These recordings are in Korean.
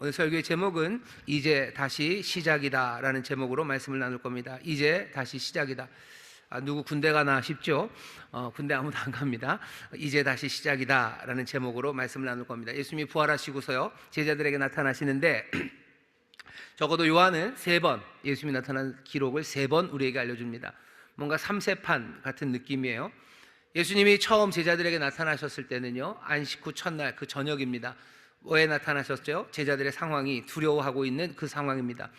오늘 설교의 제목은 이제 다시 시작이다 라는 제목으로 말씀을 나눌 겁니다. 이제 다시 시작이다. 누구 군대 가나 싶죠? 군대 아무도 안 갑니다. 이제 다시 시작이다 라는 제목으로 말씀을 나눌 겁니다. 예수님이 부활하시고서요 제자들에게 나타나시는데 적어도 요한은 3번 예수님이 나타난 기록을 3번 우리에게 알려줍니다. 뭔가 삼세판 같은 느낌이에요. 예수님이 처음 제자들에게 나타나셨을 때는요 안식 후 첫날 그 저녁입니다. 왜 나타나셨죠? 제자들의 상황이 두려워하고 있는 그 상황입니다.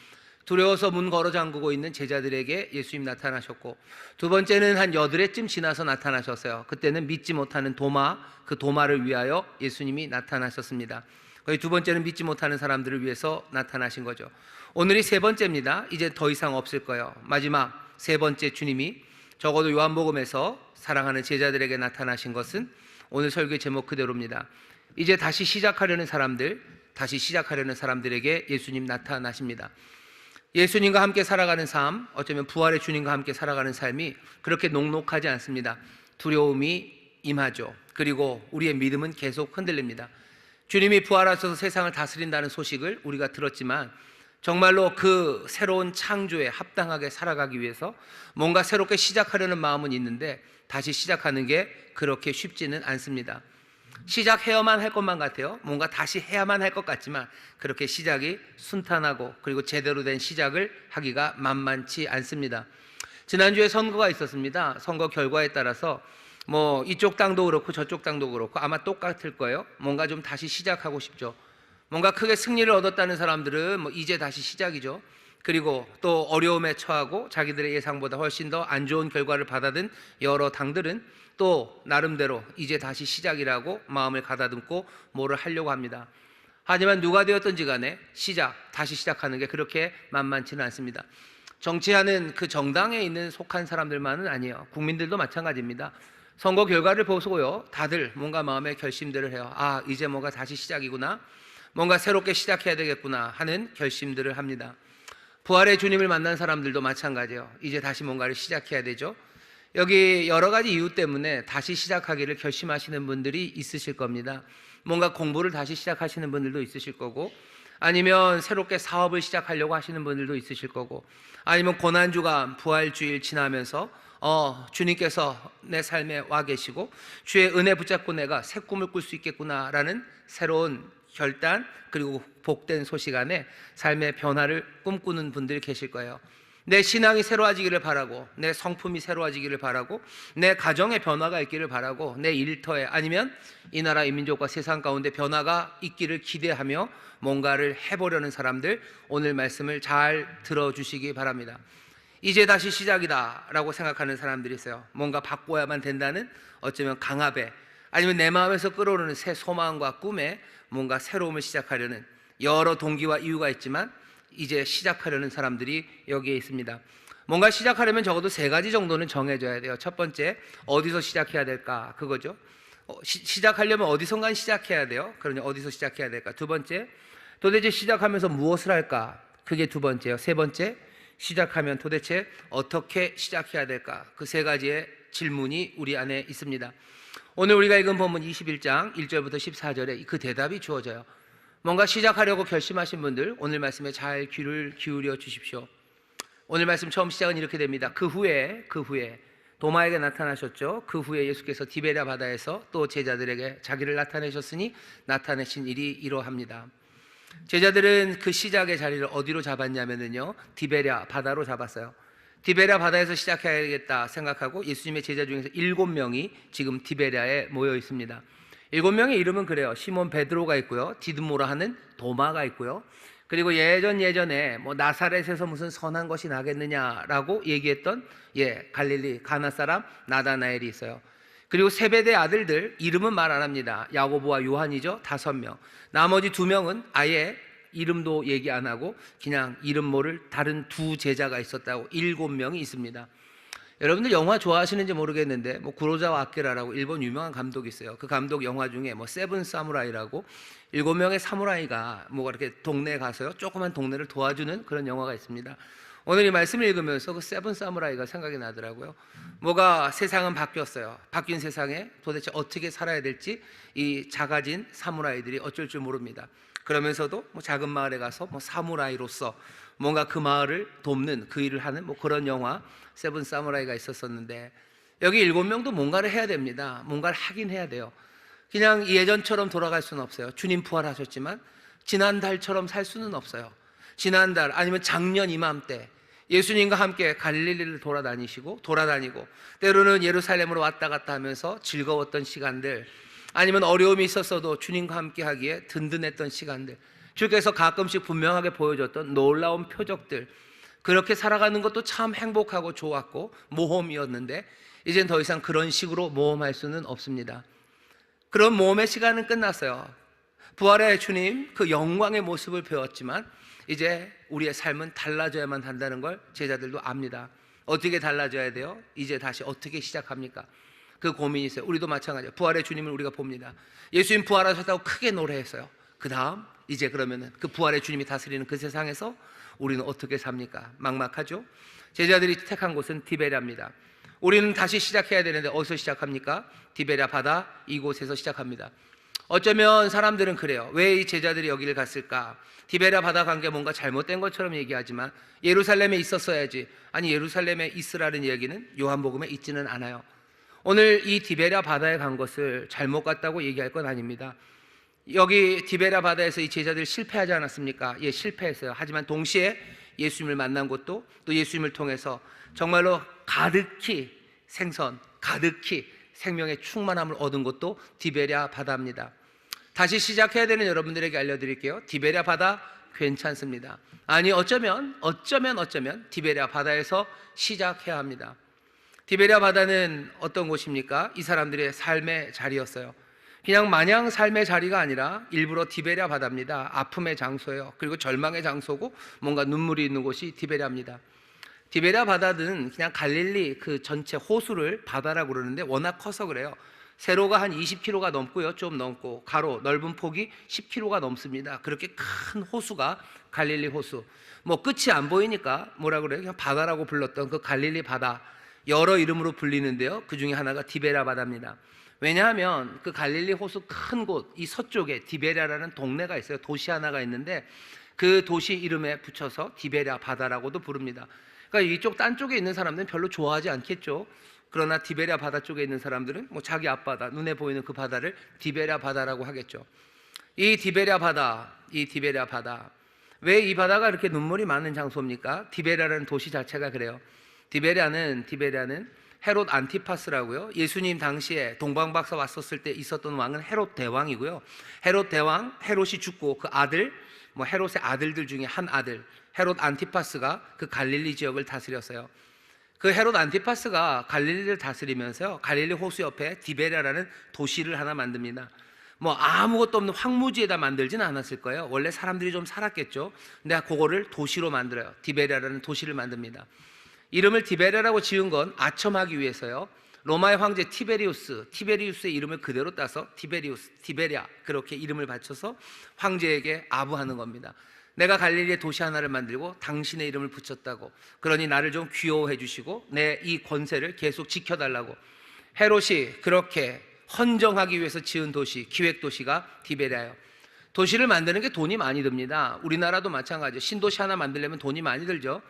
두려워서 문 걸어 잠그고 있는 제자들에게 예수님 나타나셨고, 두 번째는 한 8회쯤 지나서 나타나셨어요. 그때는 믿지 못하는 도마, 그 도마를 위하여 예수님이 나타나셨습니다. 거의 두 번째는 믿지 못하는 사람들을 위해서 나타나신 거죠. 오늘이 3번째입니다. 이제 더 이상 없을 거예요. 마지막 3번째 주님이 적어도 요한복음에서 사랑하는 제자들에게 나타나신 것은 오늘 설교의 제목 그대로입니다. 이제 다시 시작하려는 사람들에게 예수님 나타나십니다. 예수님과 함께 살아가는 삶, 어쩌면 부활의 주님과 함께 살아가는 삶이 그렇게 녹록하지 않습니다. 두려움이 임하죠. 그리고 우리의 믿음은 계속 흔들립니다. 주님이 부활하셔서 세상을 다스린다는 소식을 우리가 들었지만 정말로 그 새로운 창조에 합당하게 살아가기 위해서 뭔가 새롭게 시작하려는 마음은 있는데 다시 시작하는 게 그렇게 쉽지는 않습니다. 시작해야만 할 것만 같아요. 뭔가 다시 해야만 할 것 같지만 그렇게 시작이 순탄하고 그리고 제대로 된 시작을 하기가 만만치 않습니다. 지난주에 선거가 있었습니다. 선거 결과에 따라서 뭐 이쪽 당도 그렇고 저쪽 당도 그렇고 아마 똑같을 거예요. 뭔가 좀 다시 시작하고 싶죠. 뭔가 크게 승리를 얻었다는 사람들은 뭐 이제 다시 시작이죠. 그리고 또 어려움에 처하고 자기들의 예상보다 훨씬 더 안 좋은 결과를 받아든 여러 당들은 또 나름대로 이제 다시 시작이라고 마음을 가다듬고 뭐를 하려고 합니다. 하지만 누가 되었든지 간에 다시 시작하는 게 그렇게 만만치는 않습니다. 정치하는 그 정당에 있는 속한 사람들만은 아니에요. 국민들도 마찬가지입니다. 선거 결과를 보고요 다들 뭔가 마음의 결심들을 해요. 이제 뭔가 다시 시작이구나, 뭔가 새롭게 시작해야 되겠구나 하는 결심들을 합니다. 부활의 주님을 만난 사람들도 마찬가지예요. 이제 다시 뭔가를 시작해야 되죠. 여기 여러 가지 이유 때문에 다시 시작하기를 결심하시는 분들이 있으실 겁니다. 뭔가 공부를 다시 시작하시는 분들도 있으실 거고, 아니면 새롭게 사업을 시작하려고 하시는 분들도 있으실 거고, 아니면 고난주간 부활주일 지나면서 주님께서 내 삶에 와 계시고 주의 은혜 붙잡고 내가 새 꿈을 꿀 수 있겠구나라는 새로운 결단 그리고 복된 소식 안에 삶의 변화를 꿈꾸는 분들이 계실 거예요. 내 신앙이 새로워지기를 바라고, 내 성품이 새로워지기를 바라고, 내 가정에 변화가 있기를 바라고, 내 일터에 아니면 이 나라 이 민족과 세상 가운데 변화가 있기를 기대하며 뭔가를 해보려는 사람들, 오늘 말씀을 잘 들어주시기 바랍니다. 이제 다시 시작이다 라고 생각하는 사람들이 있어요. 뭔가 바꿔야만 된다는 어쩌면 강압에, 아니면 내 마음에서 끌어오르는 새 소망과 꿈에 뭔가 새로움을 시작하려는 여러 동기와 이유가 있지만 이제 시작하려는 사람들이 여기에 있습니다. 뭔가 시작하려면 적어도 3가지 정도는 정해져야 돼요. 첫 번째, 어디서 시작해야 될까? 그거죠. 시작하려면 어디선가 시작해야 돼요. 그러니 어디서 시작해야 될까? 두 번째, 도대체 시작하면서 무엇을 할까? 그게 두 번째요. 세 번째, 시작하면 도대체 어떻게 시작해야 될까? 그 3가지의 질문이 우리 안에 있습니다. 오늘 우리가 읽은 본문 21장 1절부터 14절에 그 대답이 주어져요. 뭔가 시작하려고 결심하신 분들, 오늘 말씀에 잘 귀를 기울여 주십시오. 오늘 말씀 처음 시작은 이렇게 됩니다. 그 후에 도마에게 나타나셨죠. 그 후에 예수께서 디베랴 바다에서 또 제자들에게 자기를 나타내셨으니 나타내신 일이 이러합니다. 제자들은 그 시작의 자리를 어디로 잡았냐면요 디베랴 바다로 잡았어요. 디베랴 바다에서 시작해야겠다 생각하고 예수님의 제자 중에서 7명이 지금 디베랴에 모여 있습니다. 7명의 이름은 그래요. 시몬 베드로가 있고요, 디드모라 하는 도마가 있고요, 그리고 예전에 뭐 나사렛에서 무슨 선한 것이 나겠느냐라고 얘기했던 갈릴리 가나 사람 나다나엘이 있어요. 그리고 세베대 아들들 이름은 말 안 합니다. 야고보와 요한이죠. 5명. 나머지 2명은 아예 이름도 얘기 안 하고 그냥 이름 모를 다른 2 제자가 있었다고 7명이 있습니다. 여러분들 영화 좋아하시는지 모르겠는데 뭐 구로자와 아키라라고 일본 유명한 감독이 있어요. 그 감독 영화 중에 뭐 세븐 사무라이라고 7명의 사무라이가 뭐가 이렇게 동네에 가서요 조그만 동네를 도와주는 그런 영화가 있습니다. 오늘 이 말씀을 읽으면서 그 세븐 사무라이가 생각이 나더라고요. 뭐가 세상은 바뀌었어요. 바뀐 세상에 도대체 어떻게 살아야 될지 이 작아진 사무라이들이 어쩔 줄 모릅니다. 그러면서도 뭐 작은 마을에 가서 뭐 사무라이로서 뭔가 그 마을을 돕는 그 일을 하는 뭐 그런 영화 세븐 사무라이가 있었었는데, 여기 7명도 뭔가를 해야 됩니다. 뭔가를 하긴 해야 돼요. 그냥 예전처럼 돌아갈 수는 없어요. 주님 부활하셨지만 지난달처럼 살 수는 없어요. 지난달 아니면 작년 이맘때 예수님과 함께 갈릴리를 돌아다니고 때로는 예루살렘으로 왔다 갔다 하면서 즐거웠던 시간들, 아니면 어려움이 있었어도 주님과 함께 하기에 든든했던 시간들, 주께서 가끔씩 분명하게 보여줬던 놀라운 표적들, 그렇게 살아가는 것도 참 행복하고 좋았고 모험이었는데, 이젠 더 이상 그런 식으로 모험할 수는 없습니다. 그런 모험의 시간은 끝났어요. 부활의 주님 그 영광의 모습을 배웠지만 이제 우리의 삶은 달라져야만 한다는 걸 제자들도 압니다. 어떻게 달라져야 돼요? 이제 다시 어떻게 시작합니까? 그 고민이 있어요. 우리도 마찬가지예요. 부활의 주님을 우리가 봅니다. 예수님 부활하셨다고 크게 노래했어요. 그 다음 이제 그러면은 그 부활의 주님이 다스리는 그 세상에서 우리는 어떻게 삽니까? 막막하죠? 제자들이 택한 곳은 디베랴입니다. 우리는 다시 시작해야 되는데 어디서 시작합니까? 디베랴 바다 이곳에서 시작합니다. 어쩌면 사람들은 그래요. 왜 이 제자들이 여기를 갔을까? 디베랴 바다 간 게 뭔가 잘못된 것처럼 얘기하지만 예루살렘에 있었어야지. 아니, 예루살렘에 있으라는 얘기는 요한복음에 있지는 않아요. 오늘 이 디베랴 바다에 간 것을 잘못 갔다고 얘기할 건 아닙니다. 여기 디베랴 바다에서 이 제자들이 실패하지 않았습니까? 예, 실패했어요. 하지만 동시에 예수님을 만난 것도, 또 예수님을 통해서 정말로 가득히 생선, 가득히 생명의 충만함을 얻은 것도 디베랴 바다입니다. 다시 시작해야 되는 여러분들에게 알려드릴게요. 디베랴 바다 괜찮습니다. 아니, 어쩌면 디베랴 바다에서 시작해야 합니다. 디베랴 바다는 어떤 곳입니까? 이 사람들의 삶의 자리였어요. 그냥 마냥 삶의 자리가 아니라 일부러 디베랴 바다입니다. 아픔의 장소예요. 그리고 절망의 장소고 뭔가 눈물이 있는 곳이 디베랴입니다. 디베랴 바다는 그냥 갈릴리 그 전체 호수를 바다라고 그러는데 워낙 커서 그래요. 세로가 한 20km가 넘고요, 좀 넘고 가로 넓은 폭이 10km가 넘습니다. 그렇게 큰 호수가 갈릴리 호수. 뭐 끝이 안 보이니까 뭐라 그래요? 그냥 바다라고 불렀던 그 갈릴리 바다, 여러 이름으로 불리는데요, 그 중에 하나가 디베랴 바다입니다. 왜냐하면 그 갈릴리 호수 큰 곳, 이 서쪽에 디베랴라는 동네가 있어요. 도시 하나가 있는데 그 도시 이름에 붙여서 디베랴 바다라고도 부릅니다. 그러니까 이쪽 딴 쪽에 있는 사람들은 별로 좋아하지 않겠죠. 그러나 디베랴 바다 쪽에 있는 사람들은 뭐 자기 앞바다, 눈에 보이는 그 바다를 디베랴 바다라고 하겠죠. 이 디베랴 바다, 왜 이 바다가 이렇게 눈물이 많은 장소입니까? 디베랴라는 도시 자체가 그래요. 디베랴는 헤롯 안티파스라고요. 예수님 당시에 동방박사 왔었을 때 있었던 왕은 헤롯 대왕이고요. 헤롯 대왕, 헤롯이 죽고 그 아들, 뭐 헤롯의 아들들 중에 한 아들 헤롯 안티파스가 그 갈릴리 지역을 다스렸어요. 그 헤롯 안티파스가 갈릴리를 다스리면서요, 갈릴리 호수 옆에 디베랴라는 도시를 하나 만듭니다. 뭐 아무것도 없는 황무지에다 만들진 않았을 거예요. 원래 사람들이 좀 살았겠죠. 근데 그거를 도시로 만들어요. 디베랴라는 도시를 만듭니다. 이름을 디베랴라고 지은 건 아첨하기 위해서요. 로마의 황제 티베리우스의 이름을 그대로 따서 디베랴 그렇게 이름을 바쳐서 황제에게 아부하는 겁니다. 내가 갈릴리에 도시 하나를 만들고 당신의 이름을 붙였다고, 그러니 나를 좀 귀여워해 주시고 내 이 권세를 계속 지켜달라고. 헤롯이 그렇게 헌정하기 위해서 지은 도시, 기획도시가 디베랴예요. 도시를 만드는 게 돈이 많이 듭니다. 우리나라도 마찬가지예요. 신도시 하나 만들려면 돈이 많이 들죠.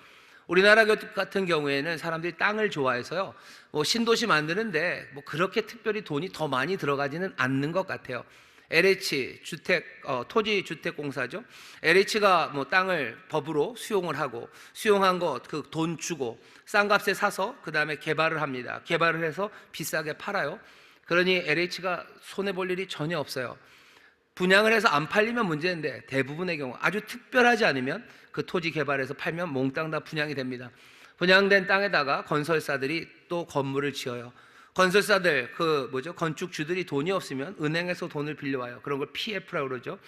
우리나라 같은 경우에는 사람들이 땅을 좋아해서요, 뭐 신도시 만드는데 뭐 그렇게 특별히 돈이 더 많이 들어가지는 않는 것 같아요. LH 토지주택공사죠. LH가 뭐 땅을 법으로 수용을 하고, 수용한 거 그 돈 주고 싼 값에 사서 그 다음에 개발을 합니다. 개발을 해서 비싸게 팔아요. 그러니 LH가 손해 볼 일이 전혀 없어요. 분양을 해서 안 팔리면 문제인데 대부분의 경우 아주 특별하지 않으면 그 토지 개발해서 팔면 몽땅 다 분양이 됩니다. 분양된 땅에다가 건설사들이 또 건물을 지어요. 건설사들, 건축주들이 돈이 없으면 은행에서 돈을 빌려와요. 그런 걸 PF라고 그러죠.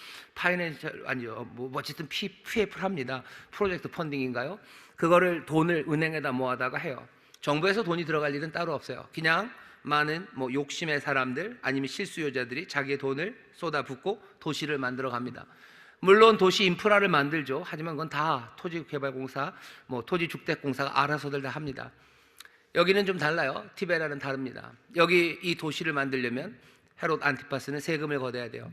어쨌든 PF를 합니다. 프로젝트 펀딩인가요? 그거를 돈을 은행에다 모아다가 해요. 정부에서 돈이 들어갈 일은 따로 없어요. 그냥 많은 욕심의 사람들 아니면 실수요자들이 자기의 돈을 쏟아붓고 도시를 만들어 갑니다. 물론 도시 인프라를 만들죠. 하지만 그건 다 토지개발공사, 토지주택공사가 알아서들 다 합니다. 여기는 좀 달라요. 디베랴는 다릅니다. 여기 이 도시를 만들려면 헤롯 안티파스는 세금을 걷어야 돼요.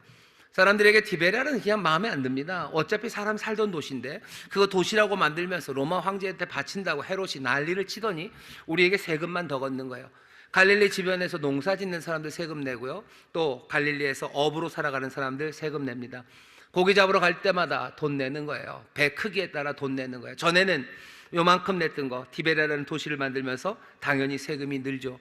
사람들에게 디베랴는 그냥 마음에 안 듭니다. 어차피 사람 살던 도시인데 그거 도시라고 만들면서 로마 황제한테 바친다고 헤롯이 난리를 치더니 우리에게 세금만 더 걷는 거예요. 갈릴리 주변에서 농사 짓는 사람들 세금 내고요, 또 갈릴리에서 업으로 살아가는 사람들 세금 냅니다. 고기 잡으러 갈 때마다 돈 내는 거예요. 배 크기에 따라 돈 내는 거예요. 전에는 요만큼 냈던 거, 디베랴라는 도시를 만들면서 당연히 세금이 늘죠.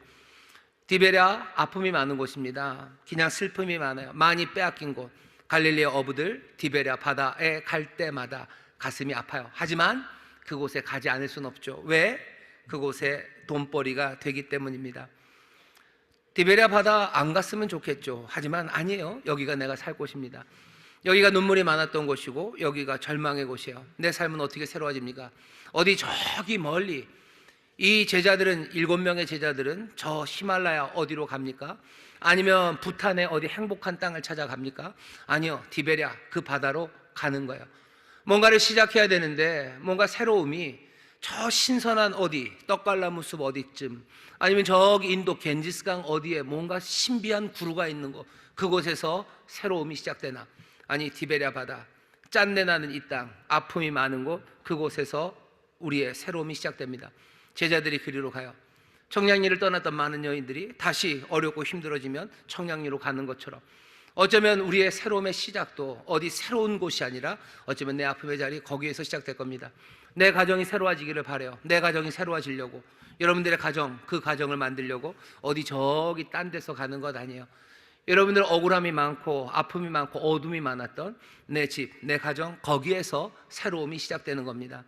디베랴 아픔이 많은 곳입니다. 그냥 슬픔이 많아요. 많이 빼앗긴 곳. 갈릴리의 어부들 디베랴 바다에 갈 때마다 가슴이 아파요. 하지만 그곳에 가지 않을 수는 없죠. 왜? 그곳에 돈벌이가 되기 때문입니다. 디베랴 바다 안 갔으면 좋겠죠. 하지만 아니에요. 여기가 내가 살 곳입니다. 여기가 눈물이 많았던 곳이고 여기가 절망의 곳이에요. 내 삶은 어떻게 새로워집니까? 어디 저기 멀리 이 제자들은, 7명의 제자들은 저 히말라야 어디로 갑니까? 아니면 부탄의 어디 행복한 땅을 찾아갑니까? 아니요, 디베랴 그 바다로 가는 거예요. 뭔가를 시작해야 되는데 뭔가 새로움이 저 신선한 어디, 떡갈나무 숲 어디쯤, 아니면 저기 인도 겐지스강 어디에 뭔가 신비한 구루가 있는 곳, 그곳에서 새로움이 시작되나? 아니, 디베랴 바다, 짠내 나는 이 땅, 아픔이 많은 곳, 그곳에서 우리의 새로움이 시작됩니다. 제자들이 그리로 가요. 청량리를 떠났던 많은 여인들이 다시 어렵고 힘들어지면 청량리로 가는 것처럼, 어쩌면 우리의 새로움의 시작도 어디 새로운 곳이 아니라 어쩌면 내 아픔의 자리, 거기에서 시작될 겁니다. 내 가정이 새로워지기를 바라요. 내 가정이 새로워지려고, 여러분들의 가정, 그 가정을 만들려고 어디 저기 딴 데서 가는 것 아니에요. 여러분들 억울함이 많고 아픔이 많고 어둠이 많았던 내 집, 내 가정, 거기에서 새로움이 시작되는 겁니다.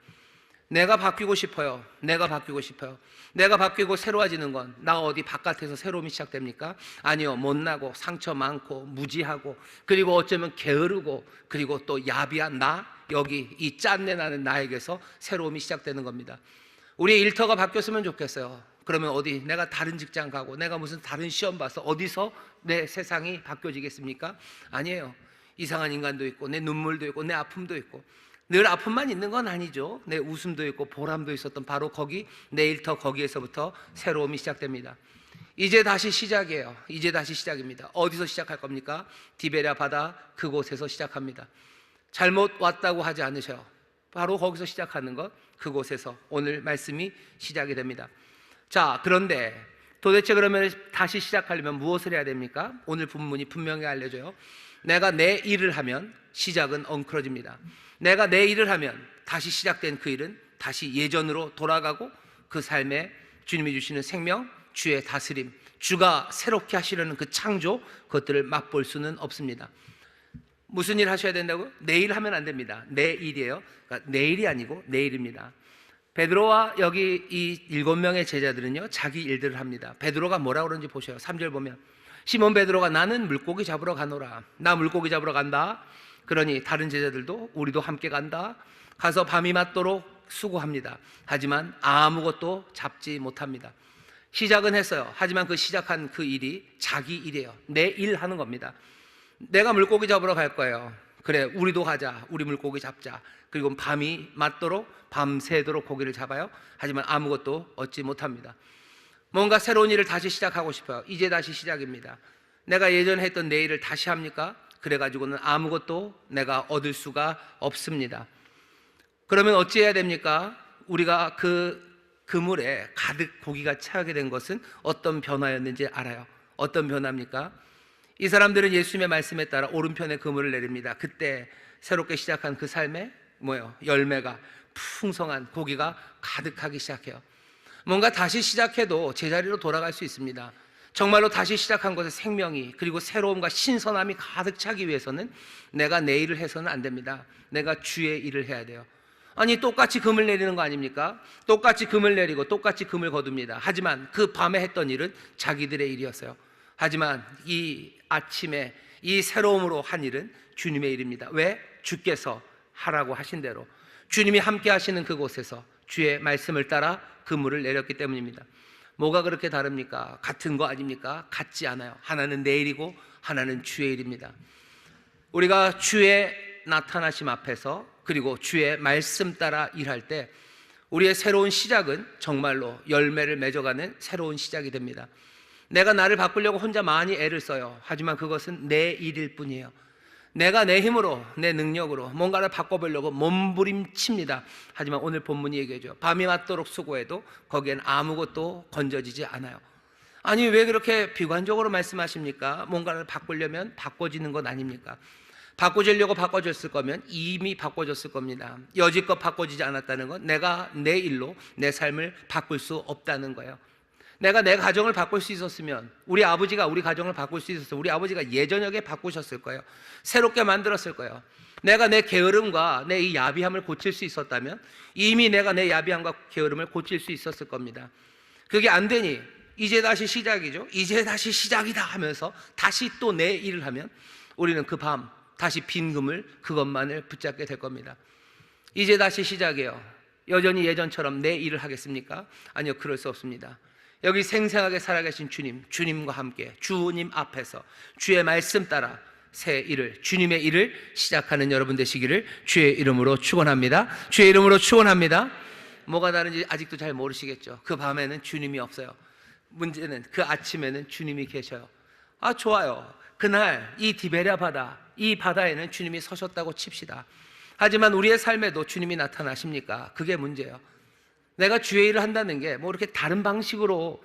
내가 바뀌고 싶어요. 내가 바뀌고 싶어요. 내가 바뀌고 새로워지는 건 나 어디 바깥에서 새로움이 시작됩니까? 아니요, 못나고 상처 많고 무지하고, 그리고 어쩌면 게으르고, 그리고 또 야비한 나, 여기 이 짠내 나는 나에게서 새로움이 시작되는 겁니다. 우리의 일터가 바뀌었으면 좋겠어요. 그러면 어디 내가 다른 직장 가고 내가 무슨 다른 시험 봐서 어디서 내 세상이 바뀌어지겠습니까? 아니에요. 이상한 인간도 있고 내 눈물도 있고 내 아픔도 있고, 늘 아픔만 있는 건 아니죠. 내 웃음도 있고 보람도 있었던 바로 거기, 내 일터 거기에서부터 새로움이 시작됩니다. 이제 다시 시작이에요. 이제 다시 시작입니다. 어디서 시작할 겁니까? 디베랴 바다 그곳에서 시작합니다. 잘못 왔다고 하지 않으셔요. 바로 거기서 시작하는 것, 그곳에서 오늘 말씀이 시작이 됩니다. 자, 그런데 도대체 그러면 다시 시작하려면 무엇을 해야 됩니까? 오늘 본문이 분명히 알려줘요. 내가 내 일을 하면 시작은 엉클어집니다. 내가 내 일을 하면 다시 시작된 그 일은 다시 예전으로 돌아가고, 그 삶에 주님이 주시는 생명, 주의 다스림, 주가 새롭게 하시려는 그 창조, 그것들을 맛볼 수는 없습니다. 무슨 일 하셔야 된다고요? 내일 하면 안 됩니다. 내 일이에요. 그러니까 내일이 아니고 내일입니다. 베드로와 여기 이 7명의 제자들은요, 자기 일들을 합니다. 베드로가 뭐라고 그러는지 보셔요. 3절 보면 시몬 베드로가 나는 물고기 잡으러 가노라. 나 물고기 잡으러 간다. 그러니 다른 제자들도 우리도 함께 간다. 가서 밤이 맞도록 수고합니다. 하지만 아무것도 잡지 못합니다. 시작은 했어요. 하지만 그 시작한 그 일이 자기 일이에요. 내 일 하는 겁니다. 내가 물고기 잡으러 갈 거예요. 그래, 우리도 가자. 우리 물고기 잡자. 그리고 밤이 맞도록 밤새도록 고기를 잡아요. 하지만 아무것도 얻지 못합니다. 뭔가 새로운 일을 다시 시작하고 싶어요. 이제 다시 시작입니다. 내가 예전에 했던 내 일을 다시 합니까? 그래가지고는 아무것도 내가 얻을 수가 없습니다. 그러면 어찌해야 됩니까? 우리가 그 그물에 가득 고기가 차게 된 것은 어떤 변화였는지 알아요. 어떤 변화입니까? 이 사람들은 예수님의 말씀에 따라 오른편에 그물을 내립니다. 그때 새롭게 시작한 그 삶에 뭐예요? 열매가 풍성한 고기가 가득하기 시작해요. 뭔가 다시 시작해도 제자리로 돌아갈 수 있습니다. 정말로 다시 시작한 것에 생명이, 그리고 새로움과 신선함이 가득 차기 위해서는 내가 내 일을 해서는 안 됩니다. 내가 주의 일을 해야 돼요. 아니, 똑같이 금을 내리는 거 아닙니까? 똑같이 금을 내리고 똑같이 금을 거둡니다. 하지만 그 밤에 했던 일은 자기들의 일이었어요. 하지만 이 아침에 이 새로움으로 한 일은 주님의 일입니다. 왜? 주께서 하라고 하신 대로, 주님이 함께 하시는 그곳에서 주의 말씀을 따라 그물을 내렸기 때문입니다. 뭐가 그렇게 다릅니까? 같은 거 아닙니까? 같지 않아요. 하나는 내 일이고 하나는 주의 일입니다. 우리가 주의 나타나심 앞에서, 그리고 주의 말씀 따라 일할 때 우리의 새로운 시작은 정말로 열매를 맺어가는 새로운 시작이 됩니다. 내가 나를 바꾸려고 혼자 많이 애를 써요. 하지만 그것은 내 일일 뿐이에요. 내가 내 힘으로, 내 능력으로 뭔가를 바꿔보려고 몸부림칩니다. 하지만 오늘 본문이 얘기해줘. 밤이 맞도록 수고해도 거기엔 아무것도 건져지지 않아요. 아니, 왜 그렇게 비관적으로 말씀하십니까? 뭔가를 바꾸려면 바꿔지는 것 아닙니까? 바꿔주려고 바꿔줬을 거면 이미 바꿔줬을 겁니다. 여지껏 바꿔지지 않았다는 건 내가 내 일로 내 삶을 바꿀 수 없다는 거예요. 내가 내 가정을 바꿀 수 있었으면, 우리 아버지가 우리 가정을 바꿀 수 있었으면 우리 아버지가 예전역에 바꾸셨을 거예요. 새롭게 만들었을 거예요. 내가 내 게으름과 내 이 야비함을 고칠 수 있었다면 이미 내가 내 야비함과 게으름을 고칠 수 있었을 겁니다. 그게 안 되니 이제 다시 시작이죠. 이제 다시 시작이다 하면서 다시 또 내 일을 하면 우리는 그 밤 다시 빈 금을 그것만을 붙잡게 될 겁니다. 이제 다시 시작이에요. 여전히 예전처럼 내 일을 하겠습니까? 아니요, 그럴 수 없습니다. 여기 생생하게 살아계신 주님, 주님과 함께 주님 앞에서 주의 말씀 따라 새 일을, 주님의 일을 시작하는 여러분 되시기를 주의 이름으로 축원합니다. 주의 이름으로 축원합니다. 뭐가 다른지 아직도 잘 모르시겠죠. 그 밤에는 주님이 없어요. 문제는 그 아침에는 주님이 계셔요. 아, 좋아요. 그날 이 디베랴 바다, 이 바다에는 주님이 서셨다고 칩시다. 하지만 우리의 삶에도 주님이 나타나십니까? 그게 문제예요. 내가 주의 일을 한다는 게 뭐 이렇게 다른 방식으로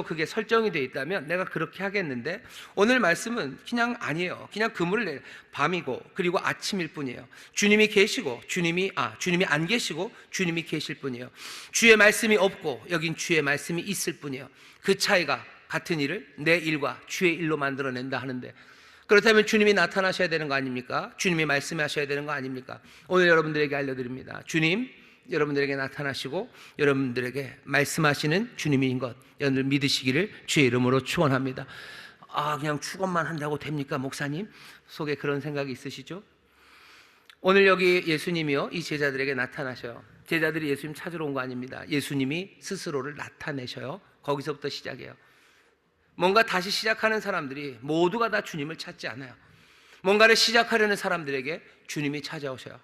그게 설정이 되어 있다면 내가 그렇게 하겠는데, 오늘 말씀은 그냥 아니에요. 그냥 그물을 내 밤이고 그리고 아침일 뿐이에요. 주님이 계시고 주님이 안 계시고 주님이 계실 뿐이에요. 주의 말씀이 없고 여긴 주의 말씀이 있을 뿐이에요. 그 차이가 같은 일을 내 일과 주의 일로 만들어낸다 하는데, 그렇다면 주님이 나타나셔야 되는 거 아닙니까? 주님이 말씀하셔야 되는 거 아닙니까? 오늘 여러분들에게 알려드립니다. 주님 여러분들에게 나타나시고 여러분들에게 말씀하시는 주님인 것 여러분들 믿으시기를 주의 이름으로 축원합니다. 아, 그냥 축원만 한다고 됩니까, 목사님? 속에 그런 생각이 있으시죠? 오늘 여기 예수님이요, 이 제자들에게 나타나셔요. 제자들이 예수님 찾으러 온 거 아닙니다. 예수님이 스스로를 나타내셔요. 거기서부터 시작해요. 뭔가 다시 시작하는 사람들이 모두가 다 주님을 찾지 않아요. 뭔가를 시작하려는 사람들에게 주님이 찾아오셔요.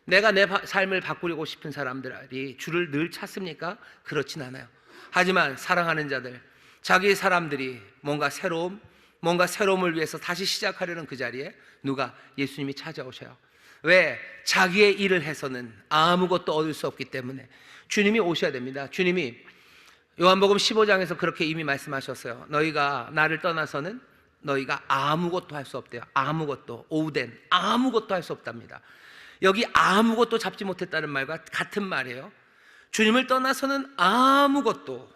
내가 내 삶을 바꾸려고 싶은 사람들이 주를 늘 찾습니까? 그렇진 않아요. 하지만 사랑하는 자들, 자기 사람들이 뭔가 새로움을 위해서 다시 시작하려는 그 자리에 누가? 예수님이 찾아오셔요. 왜? 자기의 일을 해서는 아무것도 얻을 수 없기 때문에 주님이 오셔야 됩니다. 주님이 요한복음 15장에서 그렇게 이미 말씀하셨어요. 너희가 나를 떠나서는 너희가 아무것도 할 수 없대요. 아무것도, 오우된 아무것도 할 수 없답니다. 여기 아무것도 잡지 못했다는 말과 같은 말이에요. 주님을 떠나서는 아무것도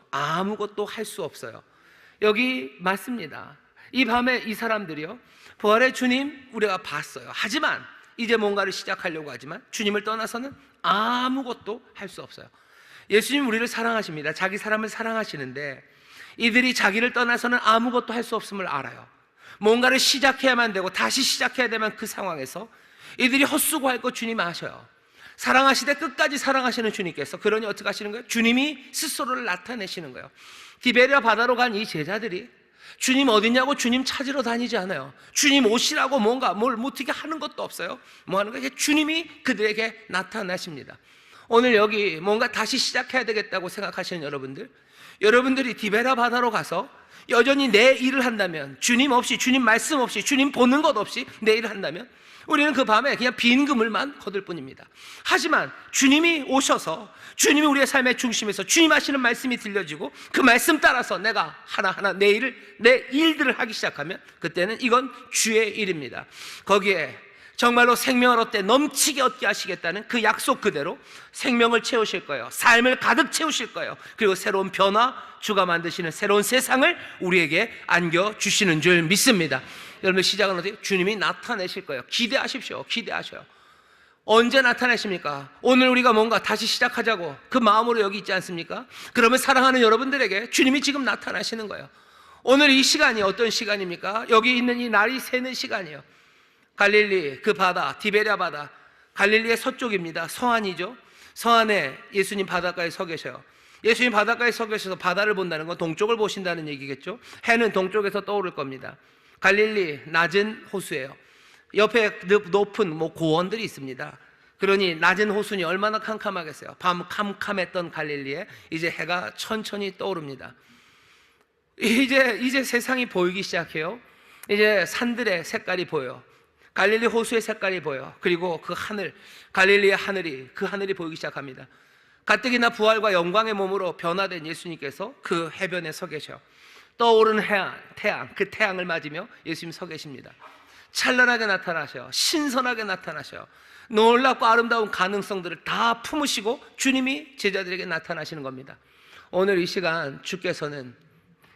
할 수 없어요. 여기 맞습니다. 이 밤에 이 사람들이요, 부활의 주님 우리가 봤어요. 하지만 이제 뭔가를 시작하려고 하지만 주님을 떠나서는 아무것도 할 수 없어요. 예수님 우리를 사랑하십니다. 자기 사람을 사랑하시는데 이들이 자기를 떠나서는 아무것도 할 수 없음을 알아요. 뭔가를 시작해야만 되고 다시 시작해야 되면 그 상황에서 이들이 헛수고할 것 주님 아셔요. 사랑하시되 끝까지 사랑하시는 주님께서, 그러니 어떻게 하시는 거예요? 주님이 스스로를 나타내시는 거예요. 디베랴 바다로 간 이 제자들이 주님 어디냐고 주님 찾으러 다니지 않아요. 주님 오시라고 뭔가 뭘 어떻게 하는 것도 없어요. 뭐 하는 거예요? 주님이 그들에게 나타나십니다. 오늘 여기 뭔가 다시 시작해야 되겠다고 생각하시는 여러분들이 디베랴 바다로 가서 여전히 내 일을 한다면, 주님 없이, 주님 말씀 없이, 주님 보는 것 없이 내 일을 한다면 우리는 그 밤에 그냥 빈 그물만 거둘 뿐입니다. 하지만 주님이 오셔서 주님이 우리의 삶의 중심에서 주님 하시는 말씀이 들려지고 그 말씀 따라서 내가 하나하나 내 일들을 하기 시작하면 그때는 이건 주의 일입니다. 거기에 정말로 생명을 얻되 넘치게 얻게 하시겠다는 그 약속 그대로 생명을 채우실 거예요. 삶을 가득 채우실 거예요. 그리고 새로운 변화, 주가 만드시는 새로운 세상을 우리에게 안겨주시는 줄 믿습니다. 여러분, 시작은 어떻게? 주님이 나타내실 거예요. 기대하십시오. 기대하셔요. 언제 나타내십니까? 오늘 우리가 뭔가 다시 시작하자고 그 마음으로 여기 있지 않습니까? 그러면 사랑하는 여러분들에게 주님이 지금 나타나시는 거예요. 오늘 이 시간이 어떤 시간입니까? 여기 있는 이 날이 새는 시간이에요. 갈릴리 그 바다, 디베랴 바다, 갈릴리의 서쪽입니다. 서안이죠. 서안에 예수님 바닷가에 서 계셔요. 예수님 바닷가에 서 계셔서 바다를 본다는 건 동쪽을 보신다는 얘기겠죠. 해는 동쪽에서 떠오를 겁니다. 갈릴리 낮은 호수예요. 옆에 높은 고원들이 있습니다. 그러니 낮은 호수니 얼마나 캄캄하겠어요. 밤 캄캄했던 갈릴리에 이제 해가 천천히 떠오릅니다. 이제 세상이 보이기 시작해요. 이제 산들의 색깔이 보여요. 갈릴리 호수의 색깔이 보여. 그리고 그 하늘, 갈릴리의 하늘이, 그 하늘이 보이기 시작합니다. 가뜩이나 부활과 영광의 몸으로 변화된 예수님께서 그 해변에 서 계셔. 떠오르는 태양, 그 태양을 맞으며 예수님 서 계십니다. 찬란하게 나타나셔. 신선하게 나타나셔. 놀랍고 아름다운 가능성들을 다 품으시고 주님이 제자들에게 나타나시는 겁니다. 오늘 이 시간 주께서는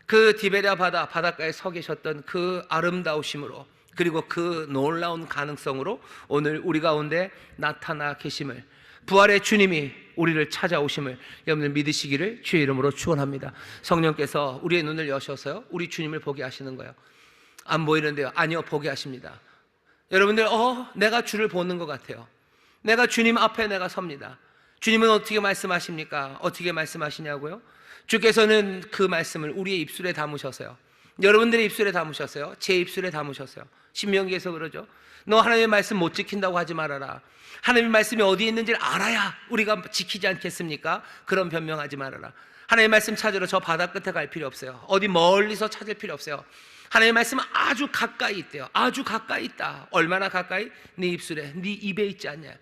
그 디베랴 바닷가에 서 계셨던 그 아름다우심으로, 그리고 그 놀라운 가능성으로 오늘 우리 가운데 나타나 계심을, 부활의 주님이 우리를 찾아오심을 여러분들 믿으시기를 주의 이름으로 축원합니다. 성령께서 우리의 눈을 여셔서요, 우리 주님을 보게 하시는 거예요. 안 보이는데요? 아니요, 보게 하십니다. 여러분들 내가 주를 보는 것 같아요. 내가 주님 앞에 내가 섭니다. 주님은 어떻게 말씀하십니까? 어떻게 말씀하시냐고요? 주께서는 그 말씀을 우리의 입술에 담으셨어요. 여러분들의 입술에 담으셨어요. 제 입술에 담으셨어요. 신명기에서 그러죠. 너 하나님의 말씀 못 지킨다고 하지 말아라. 하나님의 말씀이 어디에 있는지를 알아야 우리가 지키지 않겠습니까? 그런 변명하지 말아라. 하나님의 말씀 찾으러 저 바다 끝에 갈 필요 없어요. 어디 멀리서 찾을 필요 없어요. 하나님의 말씀은 아주 가까이 있대요. 아주 가까이 있다. 얼마나 가까이? 네 입술에, 네 입에 있지 않냐.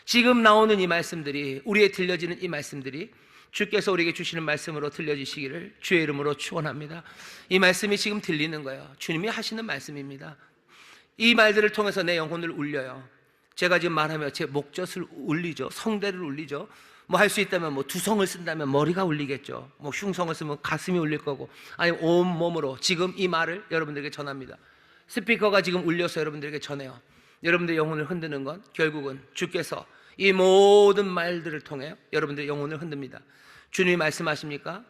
지금 나오는 이 말씀들이, 우리의 들려지는 이 말씀들이 주께서 우리에게 주시는 말씀으로 들려지시기를 주의 이름으로 축원합니다. 이 말씀이 지금 들리는 거예요. 주님이 하시는 말씀입니다. 이 말들을 통해서 내 영혼을 울려요. 제가 지금 말하며 제 목젖을 울리죠. 성대를 울리죠. 뭐 할 수 있다면 뭐 두성을 쓴다면 머리가 울리겠죠. 뭐 흉성을 쓰면 가슴이 울릴 거고, 아니 온 몸으로 지금 이 말을 여러분들에게 전합니다. 스피커가 지금 울려서 여러분들에게 전해요. 여러분들의 영혼을 흔드는 건 결국은 주께서 이 모든 말들을 통해 여러분들의 영혼을 흔듭니다. 주님이 말씀하십니까?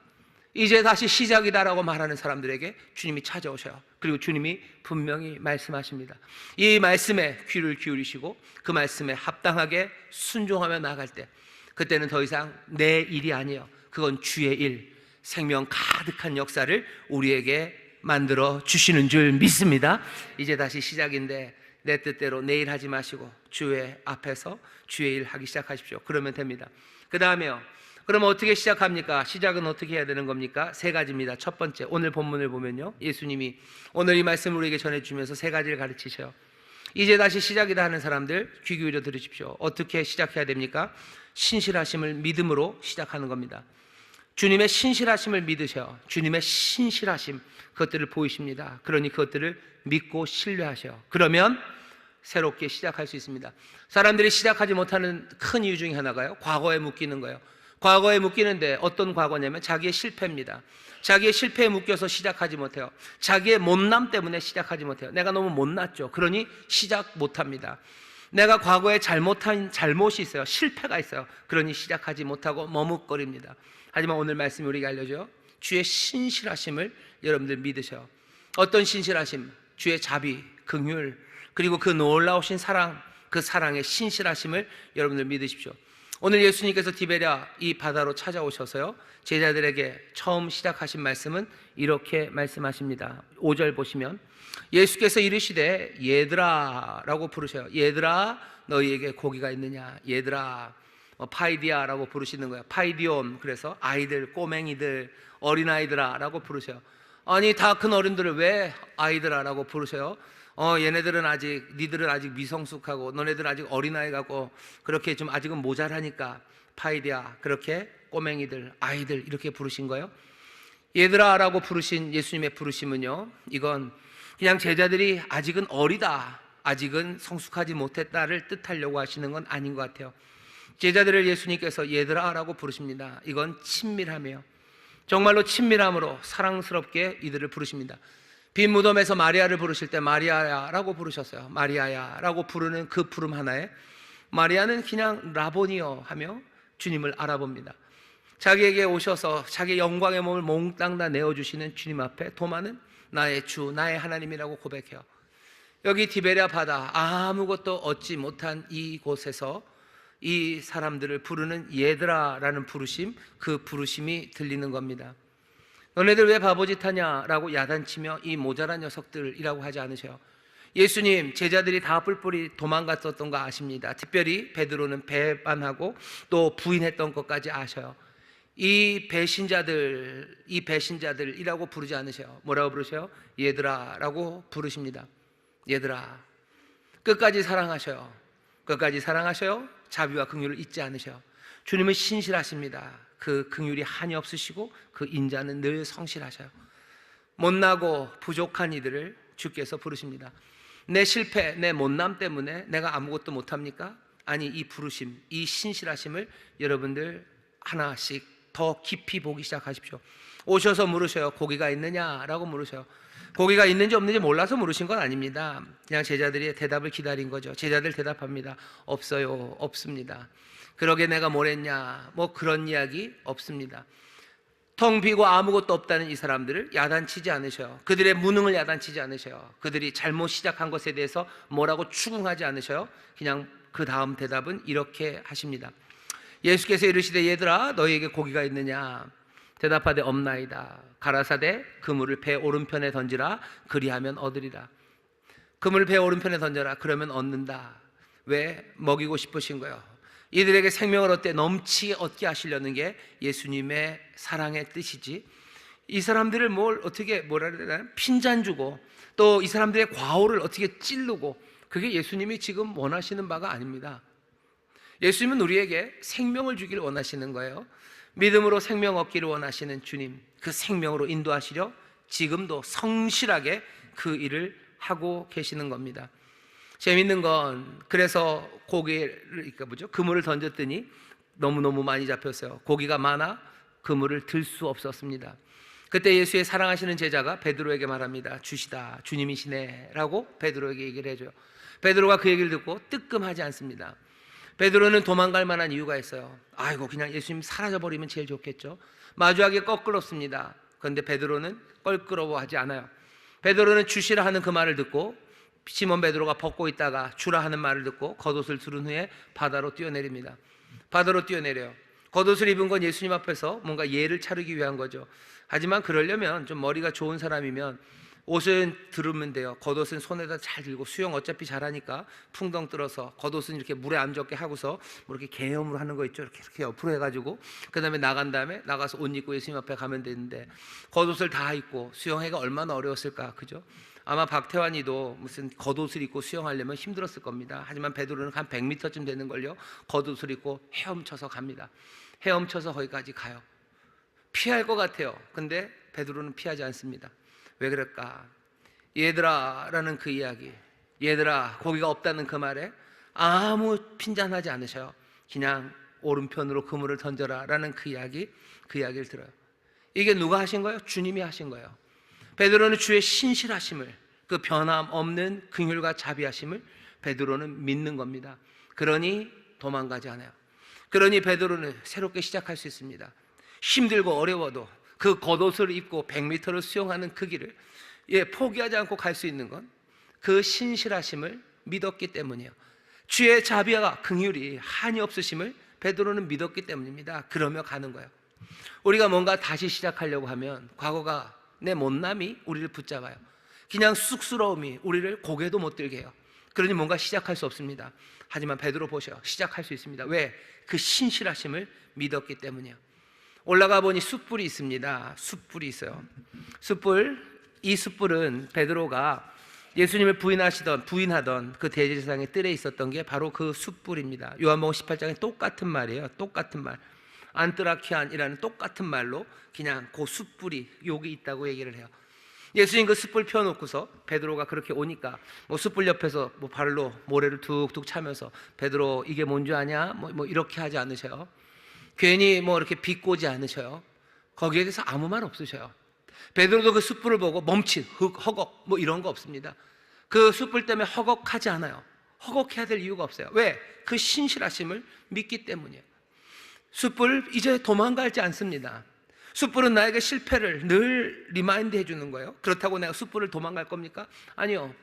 이제 다시 시작이다라고 말하는 사람들에게 주님이 찾아오셔요. 그리고 주님이 분명히 말씀하십니다. 이 말씀에 귀를 기울이시고 그 말씀에 합당하게 순종하며 나아갈 때, 그때는 더 이상 내 일이 아니에요. 그건 주의 일, 생명 가득한 역사를 우리에게 만들어 주시는 줄 믿습니다. 이제 다시 시작인데 내 뜻대로 내일 하지 마시고 주의 앞에서 주의 일 하기 시작하십시오. 그러면 됩니다. 그 다음에요, 그럼 어떻게 시작합니까? 시작은 어떻게 해야 되는 겁니까? 세 가지입니다. 첫 번째, 오늘 본문을 보면요, 예수님이 오늘 이 말씀을 우리에게 전해주면서 세 가지를 가르치셔요. 이제 다시 시작이다 하는 사람들 귀 기울여 들으십시오. 어떻게 시작해야 됩니까? 신실하심을 믿음으로 시작하는 겁니다. 주님의 신실하심을 믿으셔요. 주님의 신실하심, 그것들을 보이십니다. 그러니 그것들을 믿고 신뢰하셔요. 그러면 새롭게 시작할 수 있습니다. 사람들이 시작하지 못하는 큰 이유 중에 하나가요, 과거에 묶이는 거예요. 과거에 묶이는데 어떤 과거냐면 자기의 실패입니다. 자기의 실패에 묶여서 시작하지 못해요. 자기의 못남 때문에 시작하지 못해요. 내가 너무 못났죠. 그러니 시작 못합니다. 내가 과거에 잘못한 잘못이 있어요. 실패가 있어요. 그러니 시작하지 못하고 머뭇거립니다. 하지만 오늘 말씀이 우리에게 알려줘요. 주의 신실하심을 여러분들 믿으셔요. 어떤 신실하심? 주의 자비, 긍휼, 그리고 그 놀라우신 사랑, 그 사랑의 신실하심을 여러분들 믿으십시오. 오늘 예수님께서 디베랴 이 바다로 찾아오셔서요, 제자들에게 처음 시작하신 말씀은 이렇게 말씀하십니다. 5절 보시면 예수께서 이르시되 얘들아 라고 부르셔요. 얘들아 너희에게 고기가 있느냐. 얘들아, 파이디아라고 부르시는 거예요. 파이디온, 그래서 아이들, 꼬맹이들, 어린아이들아 라고 부르셔요. 아니 다 큰 어른들을 왜 아이들아 라고 부르셔요? 얘네들은 아직, 니들은 아직 미성숙하고 너네들은 아직 어린아이 같고 그렇게 좀 아직은 모자라니까 파이디아, 그렇게 꼬맹이들, 아이들 이렇게 부르신 거예요. 얘들아 라고 부르신 예수님의 부르심은요, 이건 그냥 제자들이 아직은 어리다, 아직은 성숙하지 못했다를 뜻하려고 하시는 건 아닌 것 같아요. 제자들을 예수님께서 얘들아 라고 부르십니다. 이건 친밀함이에요. 정말로 친밀함으로 사랑스럽게 이들을 부르십니다. 빈 무덤에서 마리아를 부르실 때 마리아야 라고 부르셨어요. 마리아야 라고 부르는 그 부름 하나에 마리아는 그냥 라보니여 하며 주님을 알아봅니다. 자기에게 오셔서 자기의 영광의 몸을 몽땅 다 내어주시는 주님 앞에 도마는 나의 주, 나의 하나님이라고 고백해요. 여기 디베랴 바다, 아무것도 얻지 못한 이곳에서 이 사람들을 부르는 얘들아 라는 부르심, 그 부르심이 들리는 겁니다. 너네들 왜 바보짓 하냐 라고 야단치며 이 모자란 녀석들이라고 하지 않으셔요. 예수님 제자들이 다 뿔뿔이 도망갔었던 거 아십니다. 특별히 베드로는 배반하고 또 부인했던 것까지 아셔요. 이 배신자들이라고 부르지 않으셔요. 뭐라고 부르셔요? 얘들아 라고 부르십니다. 얘들아. 끝까지 사랑하셔요. 끝까지 사랑하셔요. 자비와 긍휼을 잊지 않으셔요. 주님은 신실하십니다. 그 긍휼이 한이 없으시고 그 인자는 늘 성실하셔요. 못나고 부족한 이들을 주께서 부르십니다. 내 실패, 내 못남 때문에 내가 아무것도 못합니까? 아니, 이 부르심, 이 신실하심을 여러분들 하나씩 더 깊이 보기 시작하십시오. 오셔서 물으셔요. 고기가 있느냐라고 물으셔요. 고기가 있는지 없는지 몰라서 물으신 건 아닙니다. 그냥 제자들이 대답을 기다린 거죠. 제자들 대답합니다. 없어요. 없습니다. 그러게 내가 뭘 했냐, 뭐 그런 이야기 없습니다. 텅 비고 아무것도 없다는 이 사람들을 야단치지 않으셔요. 그들의 무능을 야단치지 않으셔요. 그들이 잘못 시작한 것에 대해서 뭐라고 추궁하지 않으셔요. 그냥 그 다음 대답은 이렇게 하십니다. 예수께서 이르시되 얘들아 너희에게 고기가 있느냐? 대답하되 없나이다. 가라사대 그물을 배 오른편에 던지라. 그리하면 얻으리라. 그물을 배 오른편에 던져라. 그러면 얻는다. 왜? 먹이고 싶으신 거예요. 이들에게 생명을 얻되 넘치게 얻게 하시려는 게 예수님의 사랑의 뜻이지. 이 사람들을 뭐라 그래야 되나? 핀잔 주고 또 이 사람들의 과오를 어떻게 찌르고, 그게 예수님이 지금 원하시는 바가 아닙니다. 예수님은 우리에게 생명을 주기를 원하시는 거예요. 믿음으로 생명 얻기를 원하시는 주님, 그 생명으로 인도하시려 지금도 성실하게 그 일을 하고 계시는 겁니다. 재밌는 건, 그래서 그물을 던졌더니 너무너무 많이 잡혔어요. 고기가 많아 그물을 들 수 없었습니다. 그때 예수의 사랑하시는 제자가 베드로에게 말합니다. 주시다, 주님이시네 라고 베드로에게 얘기를 해줘요. 베드로가 그 얘기를 듣고 뜨끔하지 않습니다. 베드로는 도망갈 만한 이유가 있어요. 아이고, 그냥 예수님 사라져버리면 제일 좋겠죠. 마주하기 껄끄럽습니다. 그런데 베드로는 껄끄러워하지 않아요. 베드로는 주시라 하는 그 말을 듣고, 시몬 베드로가 벗고 있다가 주라 하는 말을 듣고 겉옷을 두른 후에 바다로 뛰어내립니다. 바다로 뛰어내려요. 겉옷을 입은 건 예수님 앞에서 뭔가 예를 차리기 위한 거죠. 하지만 그러려면 좀 머리가 좋은 사람이면 옷은 두르면 돼요. 겉옷은 손에다 잘 들고, 수영 어차피 잘하니까 풍덩 들어서 겉옷은 이렇게 물에 안 젖게 하고서 뭐 이렇게 계엄으로 하는 거 있죠. 이렇게 옆으로 해가지고 그 다음에 나간 다음에 나가서 옷 입고 예수님 앞에 가면 되는데, 겉옷을 다 입고 수영하기가 얼마나 어려웠을까, 그죠? 아마 박태환이도 무슨 겉옷을 입고 수영하려면 힘들었을 겁니다. 하지만 베드로는 한 100m쯤 되는 걸요, 겉옷을 입고 헤엄쳐서 갑니다. 헤엄쳐서 거기까지 가요. 피할 것 같아요. 근데 베드로는 피하지 않습니다. 왜 그럴까? 얘들아 라는 그 이야기, 얘들아 고기가 없다는 그 말에 아무 핀잔하지 않으셔요. 그냥 오른편으로 그물을 던져라 라는 그 이야기를 들어요. 이게 누가 하신 거예요? 주님이 하신 거예요. 베드로는 주의 신실하심을, 그 변함없는 긍휼과 자비하심을 베드로는 믿는 겁니다. 그러니 도망가지 않아요. 그러니 베드로는 새롭게 시작할 수 있습니다. 힘들고 어려워도 그 겉옷을 입고 100m를 수영하는 그 길을 포기하지 않고 갈 수 있는 건 그 신실하심을 믿었기 때문이에요. 주의 자비와 긍휼이 한이 없으심을 베드로는 믿었기 때문입니다. 그러며 가는 거예요. 우리가 뭔가 다시 시작하려고 하면 과거가, 내 못남이 우리를 붙잡아요. 그냥 쑥스러움이 우리를 고개도 못 들게 해요. 그러니 뭔가 시작할 수 없습니다. 하지만 베드로 보셔요. 시작할 수 있습니다. 왜? 그 신실하심을 믿었기 때문이에요. 올라가 보니 숯불이 있습니다. 숯불이 있어요. 이 숯불은 베드로가 예수님을 부인하던 그 대제사장의 뜰에 있었던 게 바로 그 숯불입니다. 요한복음 18장에 똑같은 말이에요. 똑같은 말. 안뜨라키안이라는 똑같은 말로 그냥 그 숯불이 여기 있다고 얘기를 해요. 예수님 그 숯불 펴놓고서 베드로가 그렇게 오니까 뭐 숯불 옆에서 뭐 발로 모래를 툭툭 차면서 베드로 이게 뭔 줄 아냐? 뭐 이렇게 하지 않으셔요. 괜히 뭐 이렇게 비꼬지 않으셔요. 거기에 대해서 아무 말 없으셔요. 베드로도 그 숯불을 보고 멈칫, 허걱 뭐 이런 거 없습니다. 그 숯불 때문에 허걱하지 않아요. 허걱해야 될 이유가 없어요. 왜? 그 신실하심을 믿기 때문이에요. 숯불 이제 도망가지 않습니다. 숯불은 나에게 실패를 늘 리마인드 해주는 거예요. 그렇다고 내가 숯불을 도망갈 겁니까? 아니요.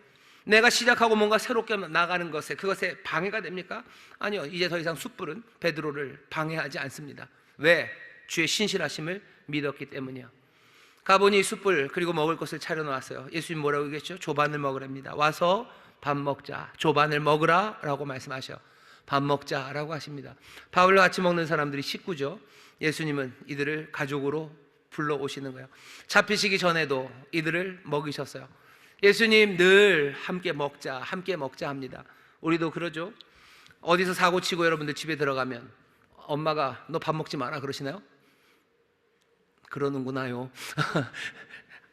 내가 시작하고 뭔가 새롭게 나가는 그것에 방해가 됩니까? 아니요. 이제 더 이상 숯불은 베드로를 방해하지 않습니다. 왜? 주의 신실하심을 믿었기 때문이요. 가보니 숯불 그리고 먹을 것을 차려놓았어요. 예수님 뭐라고 얘기했죠? 조반을 먹으랍니다. 와서 밥 먹자. 조반을 먹으라 라고 말씀하셔. 밥 먹자라고 하십니다. 밥을 같이 먹는 사람들이 식구죠. 예수님은 이들을 가족으로 불러오시는 거예요. 잡히시기 전에도 이들을 먹이셨어요. 예수님 늘 함께 먹자 합니다. 우리도 그러죠. 어디서 사고 치고 여러분들 집에 들어가면 엄마가 너 밥 먹지 마라 그러시나요? 그러는구나요.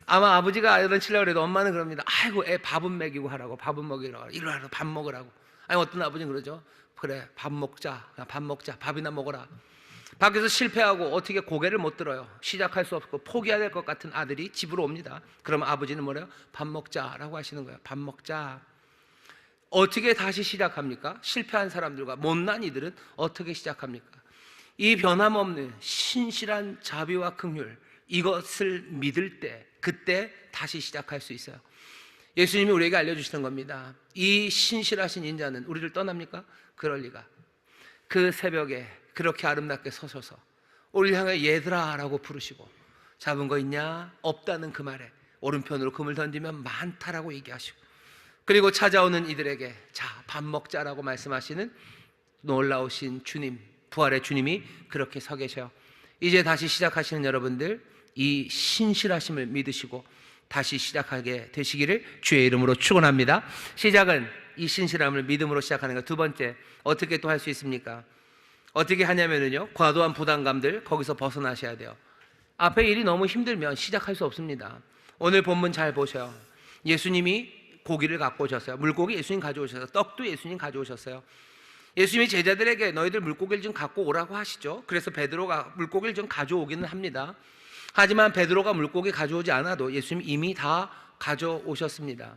아마 아버지가 이런 치려고 해도 엄마는 그럽니다. 아이고 애 밥은 먹이고 하라고, 밥은 먹이라고, 이리 와라 밥 먹으라고. 아니 어떤 아버지는 그러죠. 그래 밥 먹자, 밥이나 먹어라. 밖에서 실패하고 어떻게 고개를 못 들어요. 시작할 수 없고 포기해야 될 것 같은 아들이 집으로 옵니다. 그러면 아버지는 뭐래요? 밥 먹자라고 하시는 거예요. 밥 먹자. 어떻게 다시 시작합니까? 실패한 사람들과 못난 이들은 어떻게 시작합니까? 이 변함없는 신실한 자비와 긍휼, 이것을 믿을 때, 그때 다시 시작할 수 있어요. 예수님이 우리에게 알려주시는 겁니다. 이 신실하신 인자는 우리를 떠납니까? 그럴 리가. 그 새벽에 그렇게 아름답게 서셔서 우리를 향해 얘들아 라고 부르시고, 잡은 거 있냐? 없다는 그 말에 오른편으로 금을 던지면 많다라고 얘기하시고, 그리고 찾아오는 이들에게 자 밥 먹자라고 말씀하시는 놀라우신 주님, 부활의 주님이 그렇게 서 계셔요. 이제 다시 시작하시는 여러분들, 이 신실하심을 믿으시고 다시 시작하게 되시기를 주의 이름으로 축원합니다. 시작은 이 신실함을 믿음으로 시작하는 것. 두 번째, 어떻게 또 할 수 있습니까? 어떻게 하냐면요, 과도한 부담감들 거기서 벗어나셔야 돼요. 앞에 일이 너무 힘들면 시작할 수 없습니다. 오늘 본문 잘 보셔요. 예수님이 고기를 갖고 오셨어요. 물고기 예수님 가져오셨어요. 떡도 예수님 가져오셨어요. 예수님이 제자들에게 너희들 물고기를 좀 갖고 오라고 하시죠. 그래서 베드로가 물고기를 좀 가져오기는 합니다. 하지만 베드로가 물고기 가져오지 않아도 예수님이 이미 다 가져오셨습니다.